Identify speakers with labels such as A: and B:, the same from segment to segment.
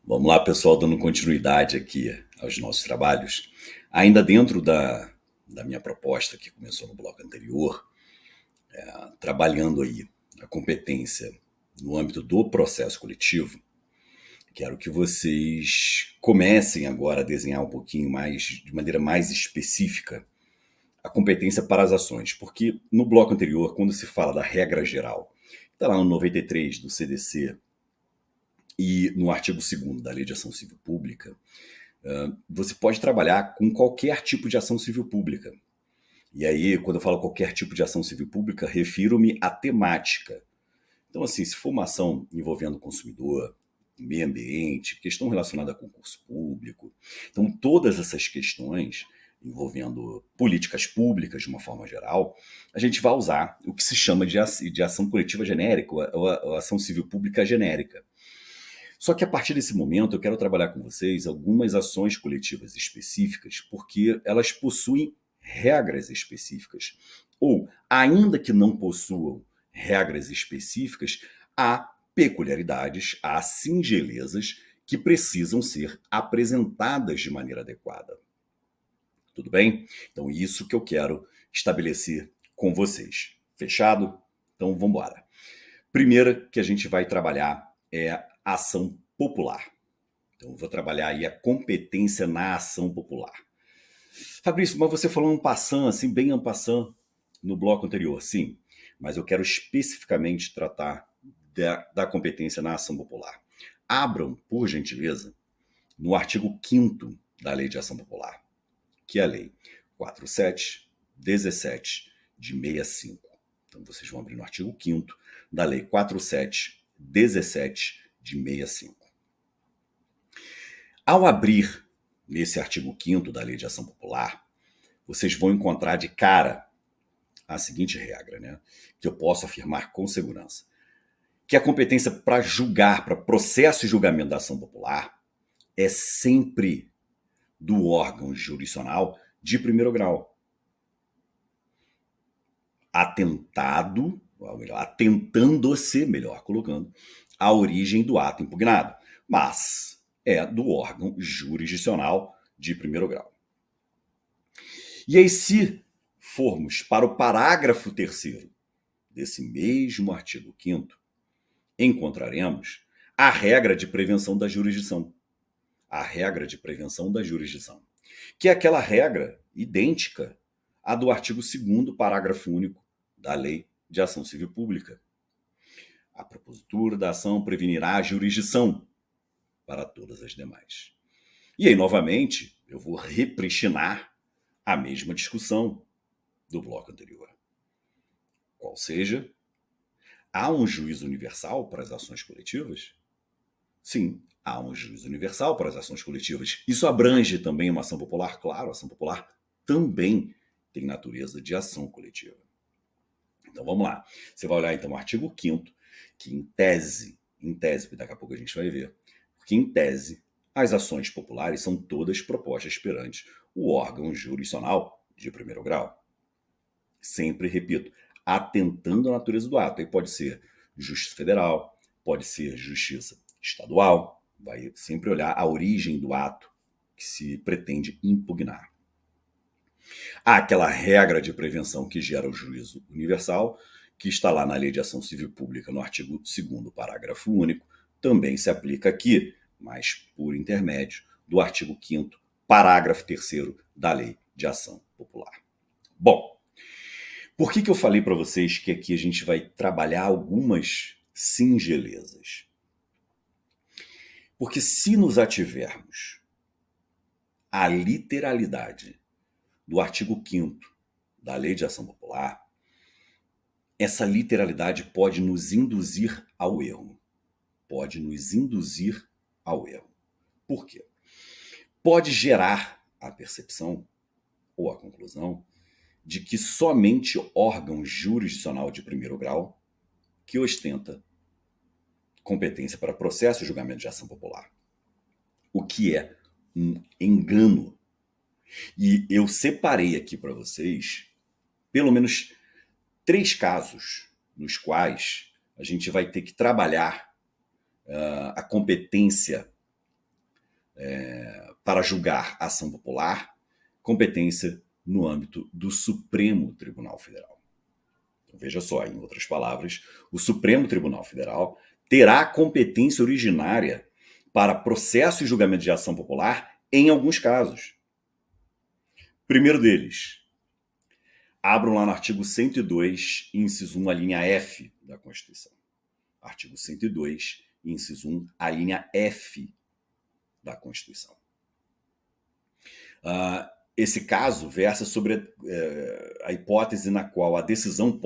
A: Vamos lá, pessoal, dando continuidade aqui aos nossos trabalhos. Ainda dentro da minha proposta, que começou no bloco anterior, trabalhando aí a competência no âmbito do processo coletivo, quero que vocês comecem agora a desenhar um pouquinho mais, de maneira mais específica, a competência para as ações. Porque no bloco anterior, quando se fala da regra geral, está lá no 93 do CDC e no artigo 2º da Lei de Ação Civil Pública, você pode trabalhar com qualquer tipo de ação civil pública. E aí, quando eu falo qualquer tipo de ação civil pública, refiro-me à temática. Então, assim, se for uma ação envolvendo o consumidor, meio ambiente, questão relacionada a concurso público, então todas essas questões envolvendo políticas públicas de uma forma geral, a gente vai usar o que se chama de ação coletiva genérica, ou ação civil pública genérica. Só que a partir desse momento eu quero trabalhar com vocês algumas ações coletivas específicas, porque elas possuem regras específicas. Ou, ainda que não possuam regras específicas, há peculiaridades, há singelezas que precisam ser apresentadas de maneira adequada. Tudo bem? Então, isso que eu quero estabelecer com vocês. Fechado? Então, vamos embora. Primeira que a gente vai trabalhar é a ação popular. Então, eu vou trabalhar aí a competência na ação popular. Fabrício, mas você falou um passant, assim, bem en passant, no bloco anterior. Sim, mas eu quero especificamente tratar da competência na ação popular. Abram, por gentileza, no artigo 5º da Lei de Ação Popular, que é a Lei 4717 de 65. Então, vocês vão abrir no artigo 5º da Lei 4717 de 65. Ao abrir nesse artigo 5º da Lei de Ação Popular, vocês vão encontrar de cara a seguinte regra, né? Que eu posso afirmar com segurança. Que a competência para julgar, para processo e julgamento da ação popular, é sempre do órgão jurisdicional de primeiro grau. Atentando-se, melhor colocando, à origem do ato impugnado, mas é do órgão jurisdicional de primeiro grau. E aí, se formos para o parágrafo 3º desse mesmo artigo 5º, encontraremos a regra de prevenção da jurisdição. A regra de prevenção da jurisdição, que é aquela regra idêntica à do artigo 2º, parágrafo único da Lei de Ação Civil Pública. A propositura da ação prevenirá a jurisdição para todas as demais. E aí, novamente, eu vou repristinar a mesma discussão do bloco anterior. Qual seja, há um juízo universal para as ações coletivas? Sim, há um juízo universal para as ações coletivas. Isso abrange também uma ação popular? Claro, a ação popular também tem natureza de ação coletiva. Então vamos lá. Você vai olhar então o artigo 5º, que em tese, porque daqui a pouco a gente vai ver, porque em tese as ações populares são todas propostas perante o órgão jurisdicional de primeiro grau. Sempre repito, atentando à natureza do ato. Aí pode ser justiça federal, pode ser justiça estadual, vai sempre olhar a origem do ato que se pretende impugnar. Há aquela regra de prevenção que gera o juízo universal, que está lá na Lei de Ação Civil Pública, no artigo 2º, parágrafo único, também se aplica aqui, mas por intermédio do artigo 5º, parágrafo 3º da Lei de Ação Popular. Bom, por que eu falei para vocês que aqui a gente vai trabalhar algumas singelezas? Porque se nos ativermos à literalidade do artigo 5º da Lei de Ação Popular, essa literalidade pode nos induzir ao erro. Pode nos induzir ao erro. Por quê? Pode gerar a percepção ou a conclusão de que somente órgão jurisdicional de primeiro grau que ostenta competência para processo e julgamento de ação popular. O que é um engano. E eu separei aqui para vocês pelo menos 3 casos nos quais a gente vai ter que trabalhar a competência para julgar ação popular, competência no âmbito do Supremo Tribunal Federal. Então, veja só, em outras palavras, o Supremo Tribunal Federal terá competência originária para processo e julgamento de ação popular em alguns casos. Primeiro deles, abram lá no artigo 102, inciso 1, a linha F da Constituição. Artigo 102, inciso 1, a linha F da Constituição. Esse caso versa sobre a hipótese na qual a decisão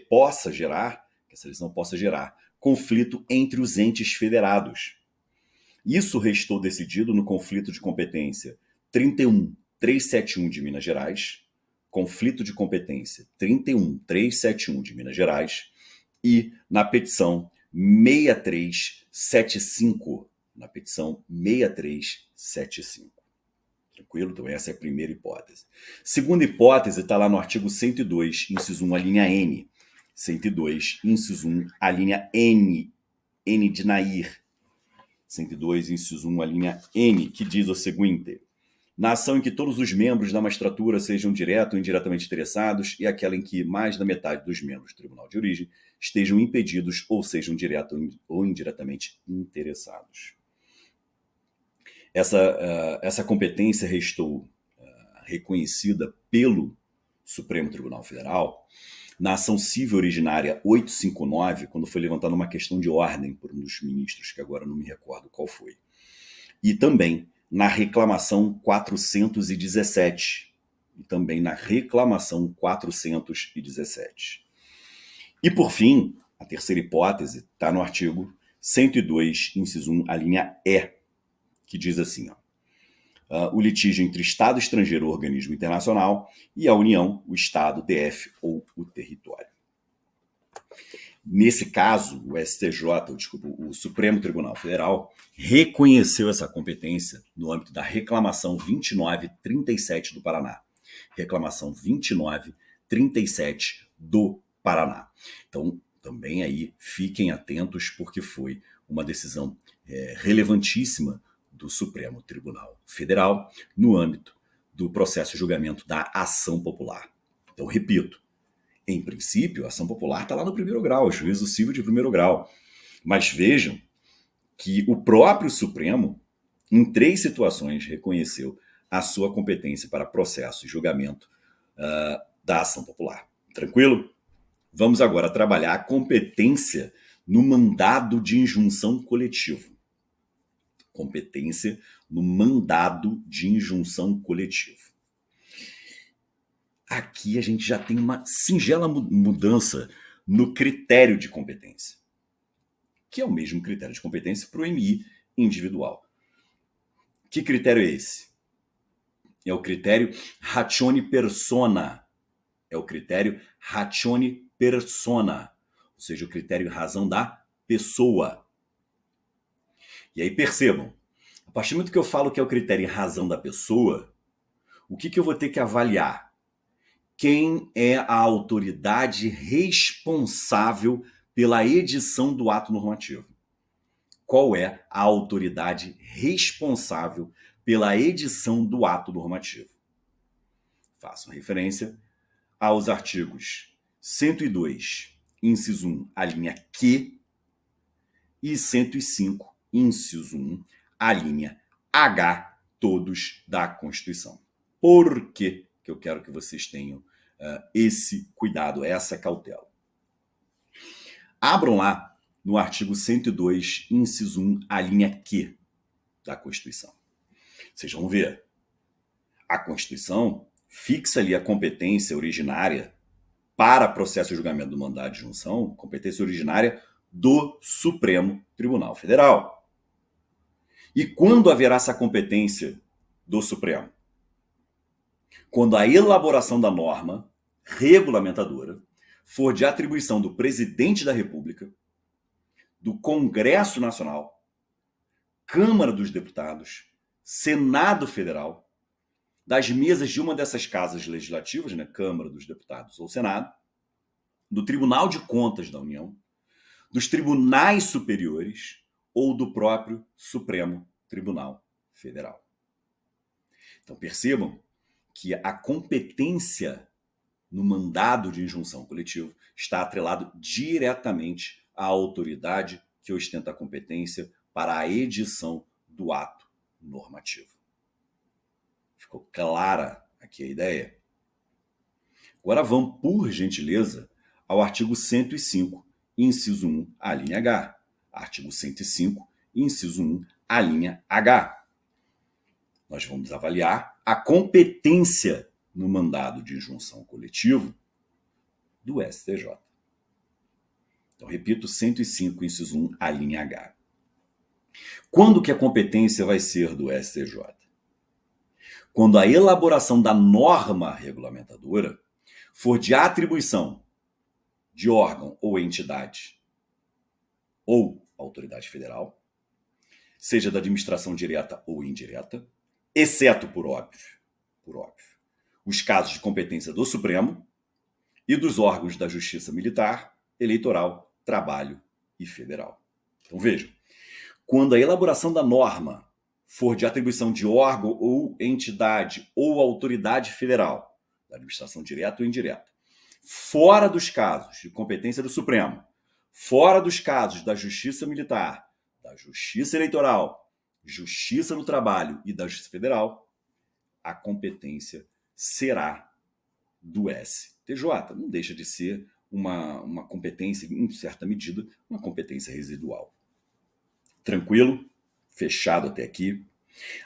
A: possa gerar conflito entre os entes federados. Isso restou decidido no conflito de competência 31371 de Minas Gerais, conflito de competência 31371 de Minas Gerais e na petição 6375, Tranquilo? Então essa é a primeira hipótese. Segunda hipótese está lá no artigo 102, inciso 1, a linha N. 102, inciso 1, a linha N. N de Nair. 102, inciso 1, a linha N, que diz o seguinte: na ação em que todos os membros da magistratura sejam direto ou indiretamente interessados e aquela em que mais da metade dos membros do tribunal de origem estejam impedidos ou sejam direto ou indiretamente interessados. Essa competência restou reconhecida pelo Supremo Tribunal Federal na ação civil originária 859, quando foi levantada uma questão de ordem por um dos ministros, que agora não me recordo qual foi. E também na reclamação 417. E por fim, a terceira hipótese está no artigo 102, inciso 1, a linha E, que diz assim, o litígio entre Estado estrangeiro ou organismo internacional e a União, o Estado, o DF ou o território. Nesse caso, o Supremo Tribunal Federal reconheceu essa competência no âmbito da reclamação 2937 do Paraná. Reclamação 2937 do Paraná. Então, também aí fiquem atentos, porque foi uma decisão relevantíssima do Supremo Tribunal Federal no âmbito do processo de julgamento da ação popular. Então, repito, em princípio, a ação popular está lá no primeiro grau, juízo civil de primeiro grau. Mas vejam que o próprio Supremo, em 3 situações, reconheceu a sua competência para processo e julgamento da ação popular. Tranquilo? Vamos agora trabalhar a competência no mandado de injunção coletivo. Competência no mandado de injunção coletivo. Aqui a gente já tem uma singela mudança no critério de competência, que é o mesmo critério de competência para o MI individual. Que critério é esse? É o critério ratione persona. Ou seja, o critério razão da pessoa. E aí percebam, a partir do momento que eu falo que é o critério razão da pessoa, o que eu vou ter que avaliar? Quem é a autoridade responsável pela edição do ato normativo? Qual é a autoridade responsável pela edição do ato normativo? Faço referência aos artigos 102, inciso 1, a linha Q, e 105, inciso 1, a linha H, todos da Constituição. Por que eu quero que vocês tenham esse cuidado, essa cautela? Abram lá no artigo 102, inciso 1, a linha Q da Constituição. Vocês vão ver. A Constituição fixa ali a competência originária para processo de julgamento do mandado de injunção, competência originária do Supremo Tribunal Federal. E quando haverá essa competência do Supremo? Quando a elaboração da norma regulamentadora for de atribuição do Presidente da República, do Congresso Nacional, Câmara dos Deputados, Senado Federal, das mesas de uma dessas casas legislativas, Câmara dos Deputados ou Senado, do Tribunal de Contas da União, dos tribunais superiores ou do próprio Supremo Tribunal federal. Então percebam que a competência no mandado de injunção coletivo está atrelado diretamente à autoridade que ostenta a competência para a edição do ato normativo. Ficou clara aqui a ideia? Agora vamos, por gentileza, ao artigo 105, inciso 1, a linha H. Artigo 105, inciso 1, a linha H. Nós vamos avaliar a competência no mandado de injunção coletivo do STJ. Então, repito, 105, inciso 1, a linha H. Quando que a competência vai ser do STJ? Quando a elaboração da norma regulamentadora for de atribuição de órgão ou entidade ou autoridade federal, seja da administração direta ou indireta, exceto, por óbvio, os casos de competência do Supremo e dos órgãos da Justiça Militar, Eleitoral, Trabalho e Federal. Então vejam, quando a elaboração da norma for de atribuição de órgão ou entidade ou autoridade federal, da administração direta ou indireta, fora dos casos de competência do Supremo, fora dos casos da Justiça Militar, da Justiça Eleitoral, Justiça do Trabalho e da Justiça Federal, a competência será do STJ. Não deixa de ser uma competência, em certa medida, uma competência residual. Tranquilo? Fechado até aqui.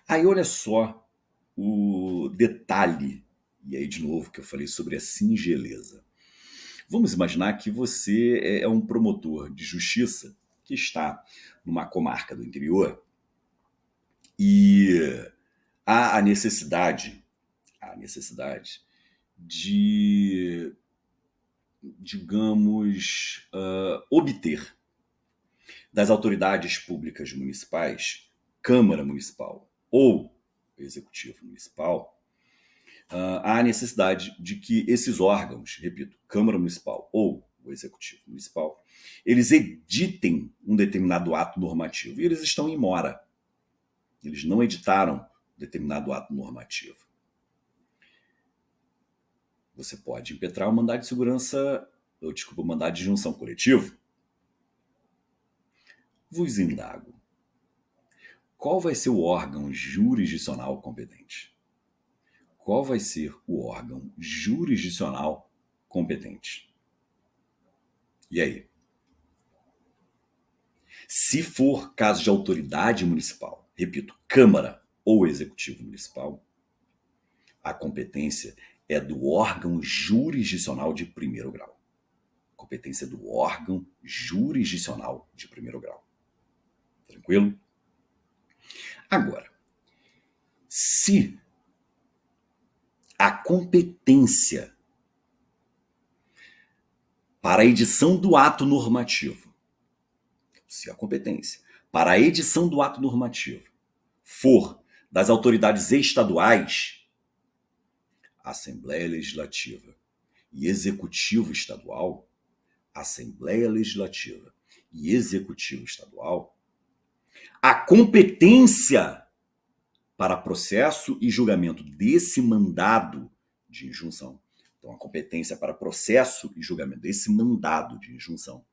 A: Aí olha só o detalhe, e aí de novo que eu falei sobre a singeleza. Vamos imaginar que você é um promotor de justiça que está numa comarca do interior e há a necessidade de, digamos, obter das autoridades públicas municipais, Câmara Municipal ou Executivo Municipal, há a necessidade de que esses órgãos, repito, Câmara Municipal ou o Executivo Municipal, eles editem um determinado ato normativo. E eles estão em mora. Eles não editaram determinado ato normativo. Você pode impetrar o mandado de segurança, o mandado de injunção coletivo. Vos indago. Qual vai ser o órgão jurisdicional competente? Qual vai ser o órgão jurisdicional competente? E aí? Se for caso de autoridade municipal, repito, Câmara ou Executivo Municipal, a competência é do órgão jurisdicional de primeiro grau. Competência do órgão jurisdicional de primeiro grau. Tranquilo? Agora, se a competência para a edição do ato normativo, se a competência para a edição do ato normativo for das autoridades estaduais, Assembleia Legislativa e Executivo Estadual, Assembleia Legislativa e Executivo Estadual, a competência para processo e julgamento desse mandado de injunção, então a competência para processo e julgamento desse mandado de injunção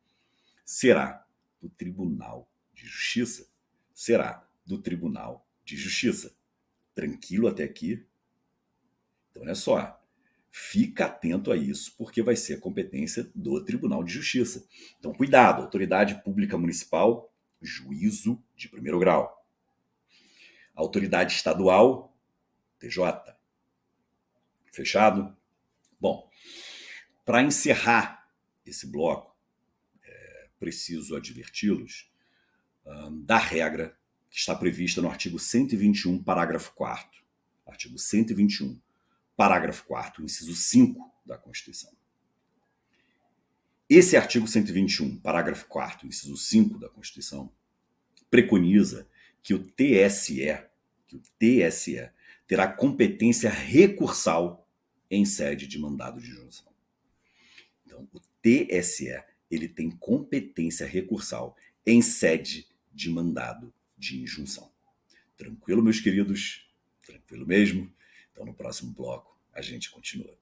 A: será do Tribunal de Justiça, será do Tribunal de Justiça. Tranquilo até aqui? Então, olha só, fica atento a isso, porque vai ser a competência do Tribunal de Justiça. Então, cuidado, autoridade pública municipal, juízo de primeiro grau. Autoridade estadual, TJ. Fechado? Bom, para encerrar esse bloco, preciso adverti-los da regra que está prevista no artigo 121, parágrafo 4º. Artigo 121, parágrafo 4º, inciso 5 da Constituição. Esse artigo 121, parágrafo 4º, inciso 5 da Constituição, preconiza que o TSE terá competência recursal em sede de mandado de injunção. Então, o TSE, ele tem competência recursal em sede de mandado de injunção. Tranquilo, meus queridos? Tranquilo mesmo? Então, no próximo bloco, a gente continua.